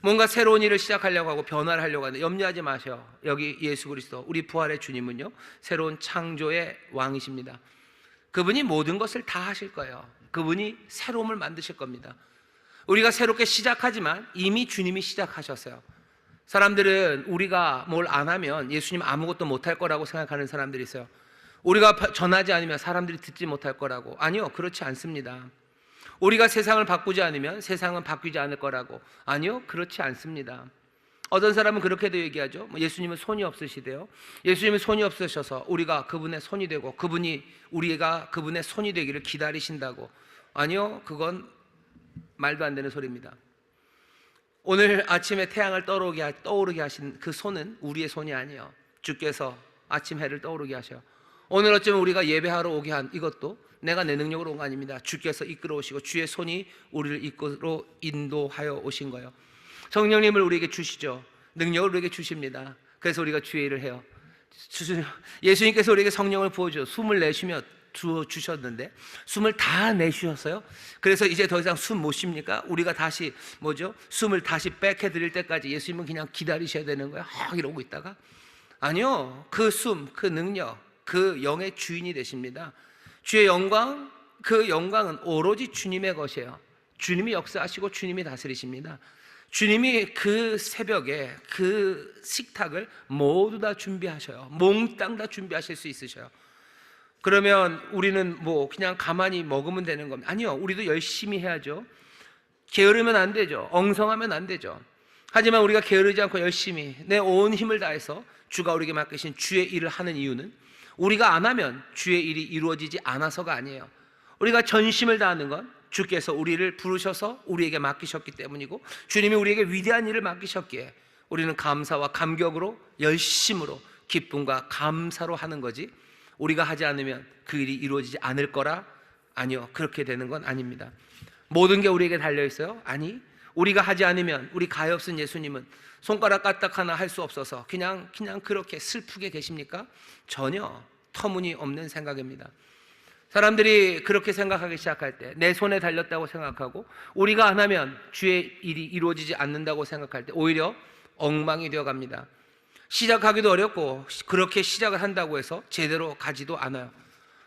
뭔가 새로운 일을 시작하려고 하고 변화를 하려고 하는데 염려하지 마세요. 여기 예수 그리스도, 우리 부활의 주님은요, 새로운 창조의 왕이십니다. 그분이 모든 것을 다 하실 거예요. 그분이 새로움을 만드실 겁니다. 우리가 새롭게 시작하지만 이미 주님이 시작하셨어요. 사람들은 우리가 뭘 안 하면 예수님 아무것도 못할 거라고 생각하는 사람들이 있어요. 우리가 전하지 않으면 사람들이 듣지 못할 거라고. 아니요, 그렇지 않습니다. 우리가 세상을 바꾸지 않으면 세상은 바뀌지 않을 거라고. 아니요, 그렇지 않습니다. 어떤 사람은 그렇게도 얘기하죠. 예수님은 손이 없으시대요. 예수님은 손이 없으셔서 우리가 그분의 손이 되고 우리가 그분의 손이 되기를 기다리신다고. 아니요, 그건 말도 안 되는 소리입니다. 오늘 아침에 태양을 떠오르게 하신 그 손은 우리의 손이 아니에요. 주께서 아침 해를 떠오르게 하셔. 오늘 어쩌면 우리가 예배하러 오게 한 이것도 내가 내 능력으로 온 거 아닙니다. 주께서 이끌어 오시고 주의 손이 우리를 이끌어 인도하여 오신 거예요. 성령님을 우리에게 주시죠. 능력을 우리에게 주십니다. 그래서 우리가 주의 일을 해요. 예수님께서 우리에게 성령을 부어주셔서 숨을 내쉬며 주셨는데 숨을 다 내쉬었어요. 그래서 이제 더 이상 숨 못 쉽니까? 우리가 다시 숨을 다시 뺏게 드릴 때까지 예수님은 그냥 기다리셔야 되는 거예요. 이러고 있다가. 아니요, 그 숨, 그 능력, 그 영의 주인이 되십니다. 주의 영광, 그 영광은 오로지 주님의 것이에요. 주님이 역사하시고 주님이 다스리십니다. 주님이 그 새벽에 그 식탁을 모두 다 준비하셔요. 몽땅 다 준비하실 수 있으셔요. 그러면 우리는 그냥 가만히 먹으면 되는 겁니다. 아니요, 우리도 열심히 해야죠. 게으르면 안 되죠. 엉성하면 안 되죠. 하지만 우리가 게으르지 않고 열심히 내 온 힘을 다해서 주가 우리에게 맡기신 주의 일을 하는 이유는 우리가 안 하면 주의 일이 이루어지지 않아서가 아니에요. 우리가 전심을 다하는 건 주께서 우리를 부르셔서 우리에게 맡기셨기 때문이고, 주님이 우리에게 위대한 일을 맡기셨기에 우리는 감사와 감격으로 열심으로 기쁨과 감사로 하는 거지, 우리가 하지 않으면 그 일이 이루어지지 않을 거라? 아니요, 그렇게 되는 건 아닙니다. 모든 게 우리에게 달려있어요? 아니, 우리가 하지 않으면 우리 가엾은 예수님은 손가락 까딱 하나 할 수 없어서 그냥 그렇게 슬프게 계십니까? 전혀 터무니없는 생각입니다. 사람들이 그렇게 생각하기 시작할 때, 내 손에 달렸다고 생각하고 우리가 안 하면 주의 일이 이루어지지 않는다고 생각할 때 오히려 엉망이 되어갑니다. 시작하기도 어렵고 그렇게 시작을 한다고 해서 제대로 가지도 않아요.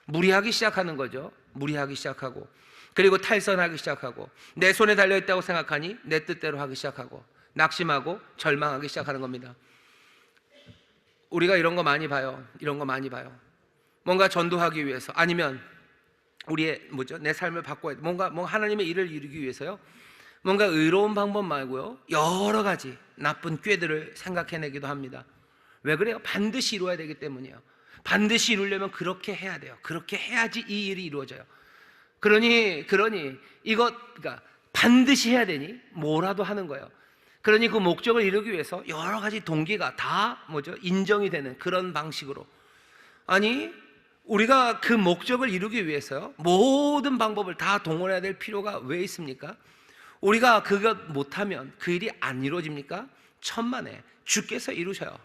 무리하기 시작하는 거죠. 무리하기 시작하고, 그리고 탈선하기 시작하고, 내 손에 달려있다고 생각하니 내 뜻대로 하기 시작하고, 낙심하고 절망하기 시작하는 겁니다. 우리가 이런 거 많이 봐요. 이런 거 많이 봐요. 뭔가 전도하기 위해서, 아니면 우리의 내 삶을 바꿔야 돼. 뭔가 하나님의 일을 이루기 위해서요, 뭔가 의로운 방법 말고요, 여러 가지 나쁜 꾀들을 생각해내기도 합니다. 왜 그래요? 반드시 이루어야 되기 때문이에요. 반드시 이루려면 그렇게 해야 돼요. 그렇게 해야지 이 일이 이루어져요. 그러니 그러니까 반드시 해야 되니 뭐라도 하는 거예요. 그러니 그 목적을 이루기 위해서 여러 가지 동기가 다 인정이 되는 그런 방식으로. 아니, 우리가 그 목적을 이루기 위해서요, 모든 방법을 다 동원해야 될 필요가 왜 있습니까? 우리가 그것 못하면 그 일이 안 이루어집니까? 천만에 주께서 이루셔요.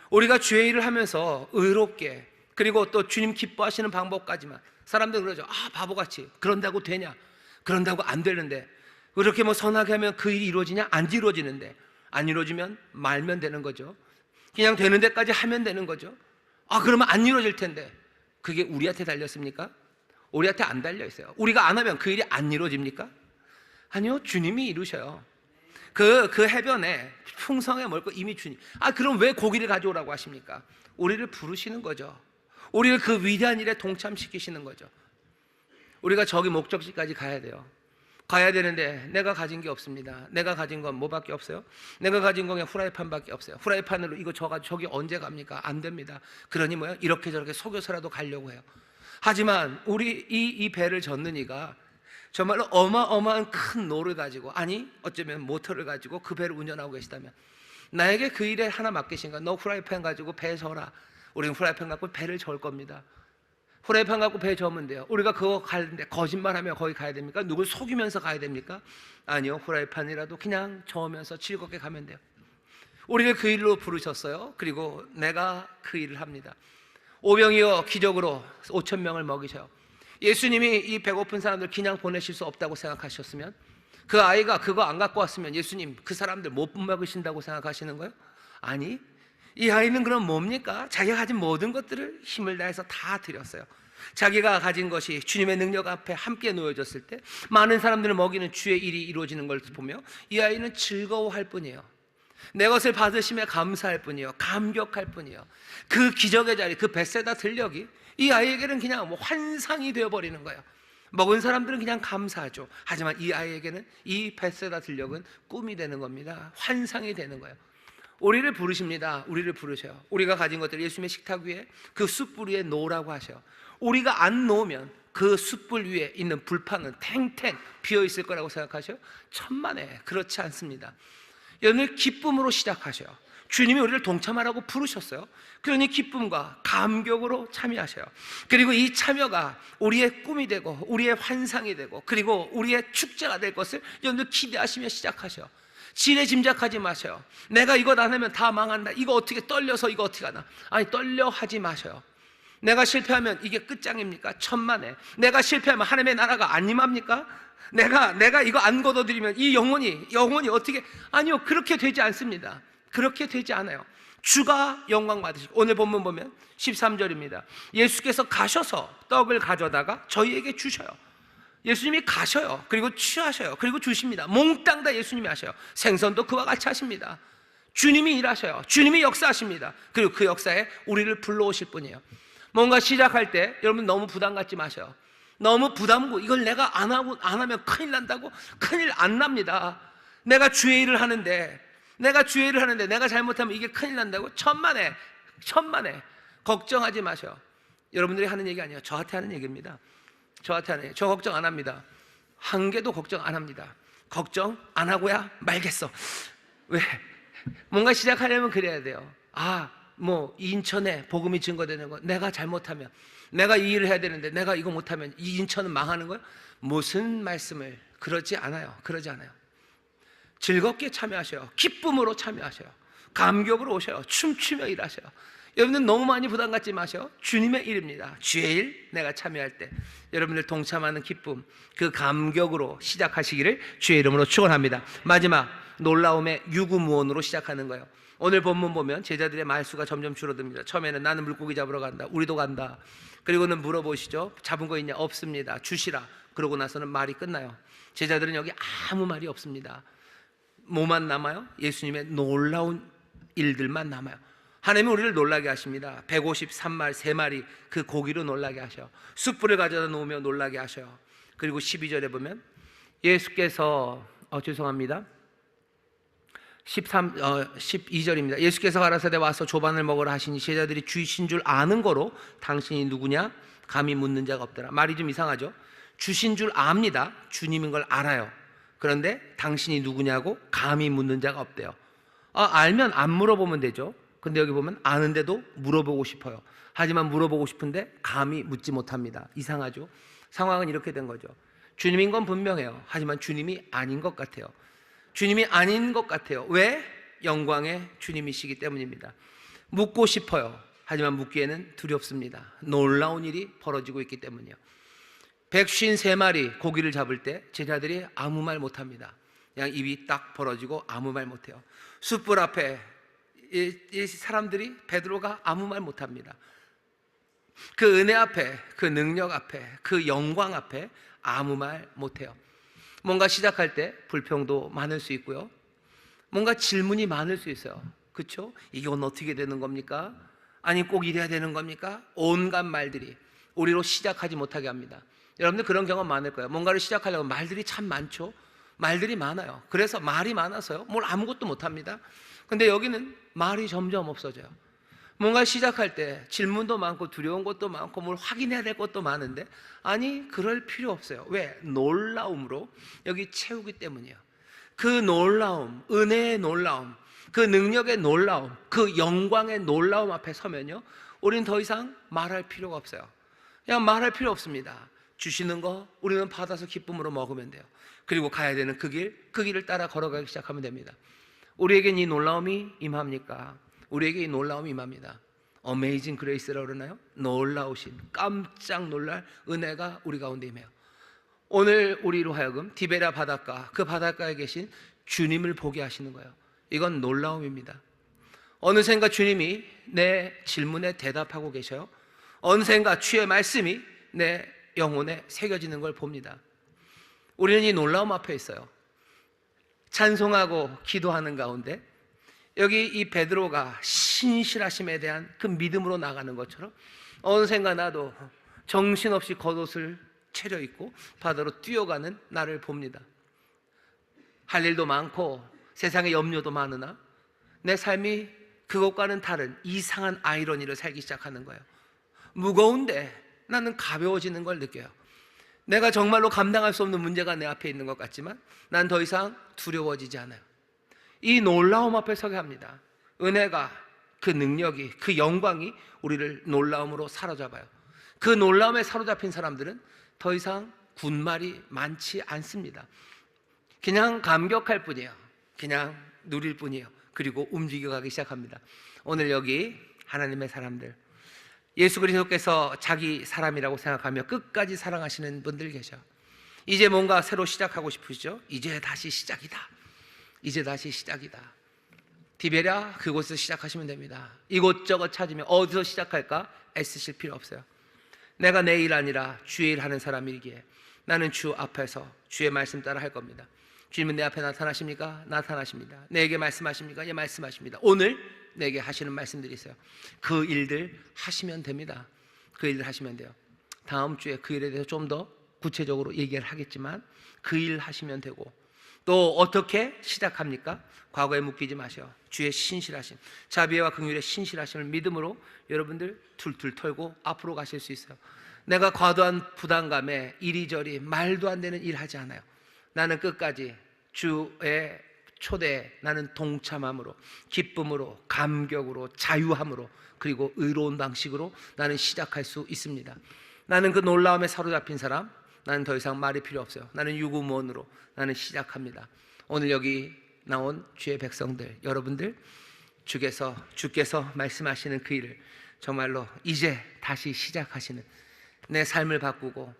우리가 주의 일을 하면서 의롭게, 그리고 또 주님 기뻐하시는 방법까지만, 사람들은 그러죠. 바보같이 그런다고 되냐? 그런다고 안 되는데, 그렇게 선하게 하면 그 일이 이루어지냐? 안 이루어지는데, 안 이루어지면 말면 되는 거죠. 그냥 되는 데까지 하면 되는 거죠. 그러면 안 이루어질 텐데, 그게 우리한테 달렸습니까? 우리한테 안 달려 있어요. 우리가 안 하면 그 일이 안 이루어집니까? 아니요, 주님이 이루셔요. 그 해변에 풍성에 멀고 이미 주님. 그럼 왜 고기를 가져오라고 하십니까? 우리를 부르시는 거죠. 우리를 그 위대한 일에 동참시키시는 거죠. 우리가 저기 목적지까지 가야 돼요. 가야 되는데 내가 가진 게 없습니다. 내가 가진 건 뭐밖에 없어요? 내가 가진 건 그냥 후라이팬밖에 없어요. 후라이팬으로 이거 저기 언제 갑니까? 안 됩니다. 그러니 이렇게 저렇게 속여서라도 가려고 해요. 하지만 우리 이 배를 젓는 이가 정말로 어마어마한 큰 노를 가지고, 아니 어쩌면 모터를 가지고 그 배를 운전하고 계시다면, 나에게 그 일에 하나 맡기신 거야. 너 후라이팬 가지고 배 져라. 우리는 후라이팬 갖고 배를 절 겁니다. 후라이팬 갖고 배 저으면 돼요. 우리가 그거 가는데 거짓말하며 거기 가야 됩니까? 누굴 속이면서 가야 됩니까? 아니요, 후라이팬이라도 그냥 저으면서 즐겁게 가면 돼요. 우리를 그 일로 부르셨어요. 그리고 내가 그 일을 합니다. 오병이어 기적으로 5천 명을 먹이셔요. 예수님이 이 배고픈 사람들 그냥 보내실 수 없다고 생각하셨으면, 그 아이가 그거 안 갖고 왔으면 예수님 그 사람들 못 먹으신다고 생각하시는 거예요? 아니, 이 아이는 그럼 뭡니까? 자기가 가진 모든 것들을 힘을 다해서 다 드렸어요. 자기가 가진 것이 주님의 능력 앞에 함께 놓여졌을 때 많은 사람들을 먹이는 주의 일이 이루어지는 걸 보며 이 아이는 즐거워할 뿐이에요. 내 것을 받으심에 감사할 뿐이에요. 감격할 뿐이에요. 그 기적의 자리, 그 벳세다 들녘이 이 아이에게는 그냥 환상이 되어버리는 거예요. 먹은 사람들은 그냥 감사하죠. 하지만 이 아이에게는 이 벳세다 들녘은 꿈이 되는 겁니다. 환상이 되는 거예요. 우리를 부르십니다. 우리를 부르셔요. 우리가 가진 것들 예수님의 식탁 위에 그 숯불 위에 놓으라고 하셔요. 우리가 안 놓으면 그 숯불 위에 있는 불판은 탱탱 비어있을 거라고 생각하셔요? 천만에 그렇지 않습니다. 오늘 기쁨으로 시작하셔요. 주님이 우리를 동참하라고 부르셨어요. 그러니 기쁨과 감격으로 참여하셔요. 그리고 이 참여가 우리의 꿈이 되고 우리의 환상이 되고 그리고 우리의 축제가 될 것을 여러분들 기대하시며 시작하셔요. 지레 짐작하지 마셔요. 내가 이것 안 하면 다 망한다. 이거 어떻게 떨려서 이거 어떻게 하나. 아니, 떨려 하지 마셔요. 내가 실패하면 이게 끝장입니까? 천만에. 내가 실패하면 하나님의 나라가 안 임합니까? 내가 이거 안 거둬들이면 이 영혼이 어떻게. 아니요, 그렇게 되지 않습니다. 그렇게 되지 않아요. 주가 영광 받으시고, 오늘 본문 보면 13절입니다. 예수께서 가셔서 떡을 가져다가 저희에게 주셔요. 예수님이 가셔요. 그리고 취하셔요. 그리고 주십니다. 몽땅 다 예수님이 하셔요. 생선도 그와 같이 하십니다. 주님이 일하셔요. 주님이 역사하십니다. 그리고 그 역사에 우리를 불러오실 뿐이에요. 뭔가 시작할 때 여러분 너무 부담 갖지 마셔요. 너무 부담고 이걸 내가 안 하면 큰일 난다고? 큰일 안 납니다. 내가 주의 일을 하는데 내가 잘못하면 이게 큰일 난다고? 천만에 걱정하지 마셔요. 여러분들이 하는 얘기 아니에요. 저한테 하는 얘기입니다. 저한테 하는 얘기. 저 걱정 안 합니다. 한 개도 걱정 안 합니다. 걱정 안 하고야 말겠어. 왜? 뭔가 시작하려면 그래야 돼요. 인천에 복음이 증거되는 거 내가 잘못하면, 내가 이 일을 해야 되는데 내가 이거 못하면 이 인천은 망하는 거야? 무슨 말씀을. 그러지 않아요. 즐겁게 참여하셔요. 기쁨으로 참여하셔요. 감격으로 오셔요. 춤추며 일하셔요. 여러분들 너무 많이 부담 갖지 마셔요. 주님의 일입니다. 주의 일 내가 참여할 때 여러분들 동참하는 기쁨, 그 감격으로 시작하시기를 주의 이름으로 축원합니다. 마지막 놀라움의 유구무원으로 시작하는 거예요. 오늘 본문 보면 제자들의 말수가 점점 줄어듭니다. 처음에는 나는 물고기 잡으러 간다. 우리도 간다. 그리고는 물어보시죠. 잡은 거 있냐? 없습니다. 주시라. 그러고 나서는 말이 끝나요. 제자들은 여기 아무 말이 없습니다. 뭐만 남아요? 예수님의 놀라운 일들만 남아요. 하나님은 우리를 놀라게 하십니다. 153마리 3마리 그 고기로 놀라게 하셔요. 숯불을 가져다 놓으며 놀라게 하셔요. 그리고 12절에 보면 예수께서 죄송합니다. 12절입니다. 예수께서 가라사대 와서 조반을 먹으라 하시니 제자들이 주신 줄 아는 거로 당신이 누구냐 감히 묻는 자가 없더라. 말이 좀 이상하죠. 주신 줄 압니다. 주님인 걸 알아요. 그런데 당신이 누구냐고 감히 묻는 자가 없대요. 알면 안 물어보면 되죠. 근데 여기 보면 아는데도 물어보고 싶어요. 하지만 물어보고 싶은데 감히 묻지 못합니다. 이상하죠? 상황은 이렇게 된 거죠. 주님인 건 분명해요. 하지만 주님이 아닌 것 같아요. 주님이 아닌 것 같아요. 왜? 영광의 주님이시기 때문입니다. 묻고 싶어요. 하지만 묻기에는 두렵습니다. 놀라운 일이 벌어지고 있기 때문이요. 153마리 고기를 잡을 때 제자들이 아무 말 못합니다. 그냥 입이 딱 벌어지고 아무 말 못해요. 숯불 앞에 이 사람들이, 베드로가 아무 말 못합니다. 그 은혜 앞에, 그 능력 앞에, 그 영광 앞에 아무 말 못해요. 뭔가 시작할 때 불평도 많을 수 있고요, 뭔가 질문이 많을 수 있어요. 그렇죠? 이건 어떻게 되는 겁니까? 아니 꼭 이래야 되는 겁니까? 온갖 말들이 우리로 시작하지 못하게 합니다. 여러분들 그런 경험 많을 거예요. 뭔가를 시작하려고 말들이 참 많죠. 말들이 많아요. 그래서 말이 많아서요, 뭘 아무것도 못합니다. 근데 여기는 말이 점점 없어져요. 뭔가 시작할 때 질문도 많고 두려운 것도 많고 뭘 확인해야 될 것도 많은데, 아니 그럴 필요 없어요. 왜? 놀라움으로 여기 채우기 때문이에요. 그 놀라움, 은혜의 놀라움, 그 능력의 놀라움, 그 영광의 놀라움 앞에 서면요, 우리는 더 이상 말할 필요가 없어요. 그냥 말할 필요 없습니다. 주시는 거 우리는 받아서 기쁨으로 먹으면 돼요. 그리고 가야 되는 그 길을 따라 걸어가기 시작하면 됩니다. 우리에겐 이 놀라움이 임합니까? 우리에게 이 놀라움이 임합니다. 어메이징 그레이스라고 그러나요? 놀라우신, 깜짝 놀랄 은혜가 우리 가운데 임해요. 오늘 우리로 하여금 디베랴 바닷가, 그 바닷가에 계신 주님을 보게 하시는 거예요. 이건 놀라움입니다. 어느샌가 주님이 내 질문에 대답하고 계셔요. 어느샌가 주의 말씀이 내 영혼에 새겨지는 걸 봅니다. 우리는 이 놀라움 앞에 있어요. 찬송하고 기도하는 가운데 여기 이 베드로가 신실하심에 대한 그 믿음으로 나가는 것처럼 어느샌가 나도 정신없이 겉옷을 차려입고 바다로 뛰어가는 나를 봅니다. 할 일도 많고 세상에 염려도 많으나 내 삶이 그것과는 다른 이상한 아이러니를 살기 시작하는 거예요. 무거운데 나는 가벼워지는 걸 느껴요. 내가 정말로 감당할 수 없는 문제가 내 앞에 있는 것 같지만 난 더 이상 두려워지지 않아요. 이 놀라움 앞에 서게 합니다. 은혜가, 그 능력이, 그 영광이 우리를 놀라움으로 사로잡아요. 그 놀라움에 사로잡힌 사람들은 더 이상 군말이 많지 않습니다. 그냥 감격할 뿐이에요. 그냥 누릴 뿐이에요. 그리고 움직여가기 시작합니다. 오늘 여기 하나님의 사람들, 예수 그리스도께서 자기 사람이라고 생각하며 끝까지 사랑하시는 분들 계셔. 이제 뭔가 새로 시작하고 싶으시죠? 이제 다시 시작이다. 이제 다시 시작이다. 디베랴 그곳에서 시작하시면 됩니다. 이곳저곳 찾으면 어디서 시작할까 애쓰실 필요 없어요. 내가 내 일 아니라 주의 일 하는 사람이기에 나는 주 앞에서 주의 말씀 따라 할 겁니다. 주님은 내 앞에 나타나십니까? 나타나십니다. 내게 말씀하십니까? 예, 말씀하십니다. 오늘 내게 하시는 말씀들이 있어요. 그 일들 하시면 됩니다. 그 일들 하시면 돼요. 다음 주에 그 일에 대해서 좀 더 구체적으로 얘기를 하겠지만 그 일 하시면 되고, 또 어떻게 시작합니까? 과거에 묶이지 마셔. 주의 신실하심, 자비와 긍휼의 신실하심을 믿음으로 여러분들 툴툴 털고 앞으로 가실 수 있어요. 내가 과도한 부담감에 이리저리 말도 안 되는 일 하지 않아요. 나는 끝까지 주의 초대에 나는 동참함으로, 기쁨으로, 감격으로, 자유함으로, 그리고 의로운 방식으로 나는 시작할 수 있습니다. 나는 그 놀라움에 사로잡힌 사람, 나는 더 이상 말이 필요 없어요. 나는 유구무원으로 나는 시작합니다. 오늘 여기 나온 주의 백성들, 여러분들, 주께서 말씀하시는 그 일을 정말로 이제 다시 시작하시는, 내 삶을 바꾸고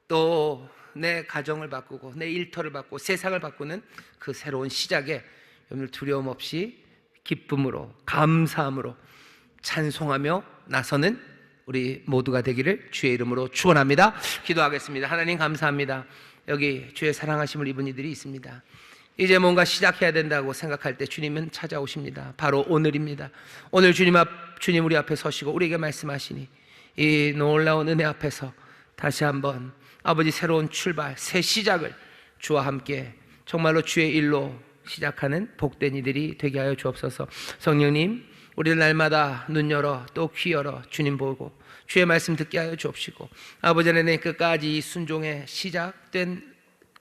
또 내 가정을 바꾸고 내 일터를 바꾸고 세상을 바꾸는 그 새로운 시작에 여러분들 두려움 없이 기쁨으로, 감사함으로 찬송하며 나서는 우리 모두가 되기를 주의 이름으로 축원합니다. 기도하겠습니다. 하나님 감사합니다. 여기 주의 사랑하심을 입은 이들이 있습니다. 이제 뭔가 시작해야 된다고 생각할 때 주님은 찾아오십니다. 바로 오늘입니다. 오늘 주님 우리 앞에 서시고 우리에게 말씀하시니 이 놀라운 은혜 앞에서 다시 한번 아버지 새로운 출발, 새 시작을 주와 함께 정말로 주의 일로 시작하는 복된 이들이 되게 하여 주옵소서. 성령님, 우리를 날마다 눈 열어 또 귀 열어 주님 보고 주의 말씀 듣게 하여 주옵시고, 아버지 하나님 끝까지 이 순종의 시작된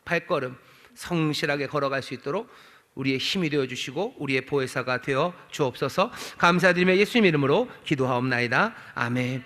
발걸음 성실하게 걸어갈 수 있도록 우리의 힘이 되어 주시고 우리의 보혜사가 되어 주옵소서. 감사드리며 예수님 이름으로 기도하옵나이다. 아멘.